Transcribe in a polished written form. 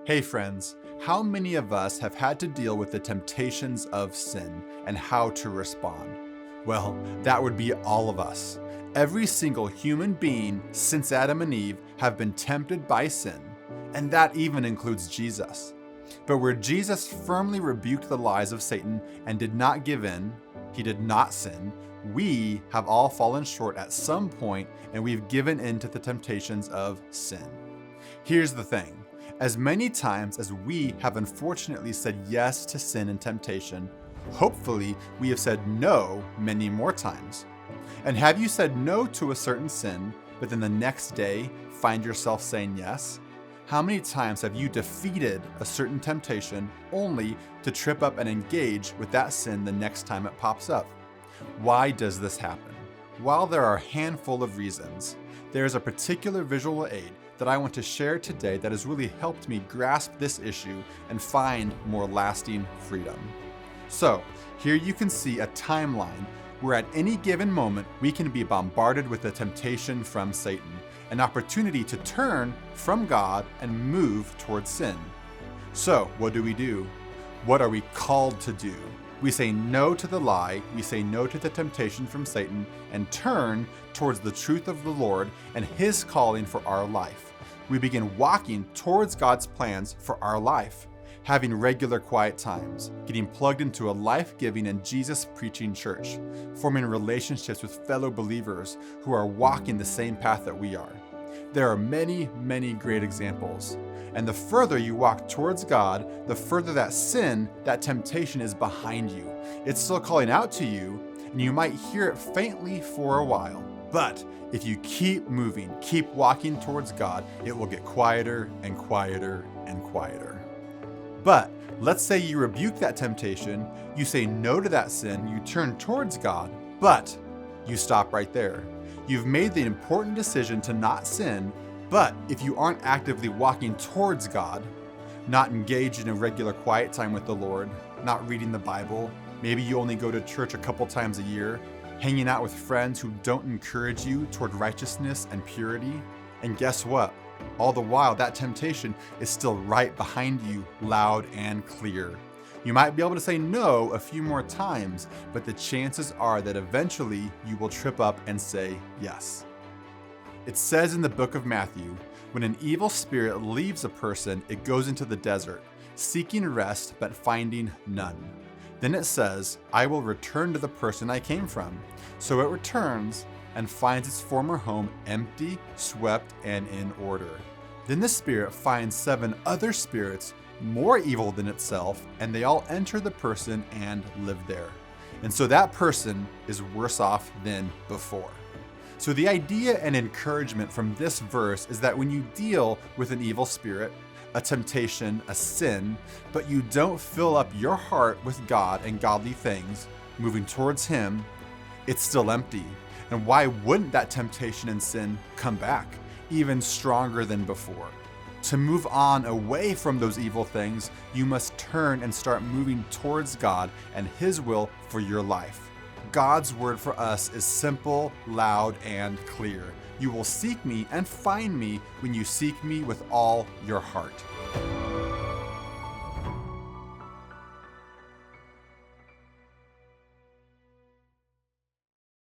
Hey friends, how many of us have had to deal with the temptations of sin and how to respond? Well, that would be all of us. Every single human being since Adam and Eve have been tempted by sin, and that even includes Jesus. But where Jesus firmly rebuked the lies of Satan and did not give in, he did not sin, we have all fallen short at some point and we've given in to the temptations of sin. Here's the thing. As many times as we have unfortunately said yes to sin and temptation, hopefully we have said no many more times. And have you said no to a certain sin, but then the next day find yourself saying yes? How many times have you defeated a certain temptation only to trip up and engage with that sin the next time it pops up? Why does this happen? While there are a handful of reasons, there is a particular visual aid that I want to share today that has really helped me grasp this issue and find more lasting freedom. So, here you can see a timeline where at any given moment we can be bombarded with a temptation from Satan, an opportunity to turn from God and move towards sin. So, what do? What are we called to do? We say no to the lie, we say no to the temptation from Satan, and turn towards the truth of the Lord and His calling for our life. We begin walking towards God's plans for our life, having regular quiet times, getting plugged into a life-giving and Jesus-preaching church, forming relationships with fellow believers who are walking the same path that we are. There are many, many great examples. And the further you walk towards God, the further that sin, that temptation is behind you. It's still calling out to you, and you might hear it faintly for a while. But if you keep moving, keep walking towards God, it will get quieter and quieter and quieter. But let's say you rebuke that temptation, you say no to that sin, you turn towards God, but you stop right there. You've made the important decision to not sin, but if you aren't actively walking towards God, not engaged in a regular quiet time with the Lord, not reading the Bible, maybe you only go to church a couple times a year, hanging out with friends who don't encourage you toward righteousness and purity, and guess what? All the while, that temptation is still right behind you, loud and clear. You might be able to say no a few more times, but the chances are that eventually you will trip up and say yes. It says in the book of Matthew, when an evil spirit leaves a person, it goes into the desert, seeking rest but finding none. Then it says, I will return to the person I came from. So it returns and finds its former home empty, swept, and in order. Then the spirit finds 7 other spirits more evil than itself, and they all enter the person and live there. And so that person is worse off than before. So the idea and encouragement from this verse is that when you deal with an evil spirit, a temptation, a sin, but you don't fill up your heart with God and godly things, moving towards Him, it's still empty. And why wouldn't that temptation and sin come back, even stronger than before? To move on away from those evil things, you must turn and start moving towards God and His will for your life. God's word for us is simple, loud, and clear. You will seek me and find me when you seek me with all your heart.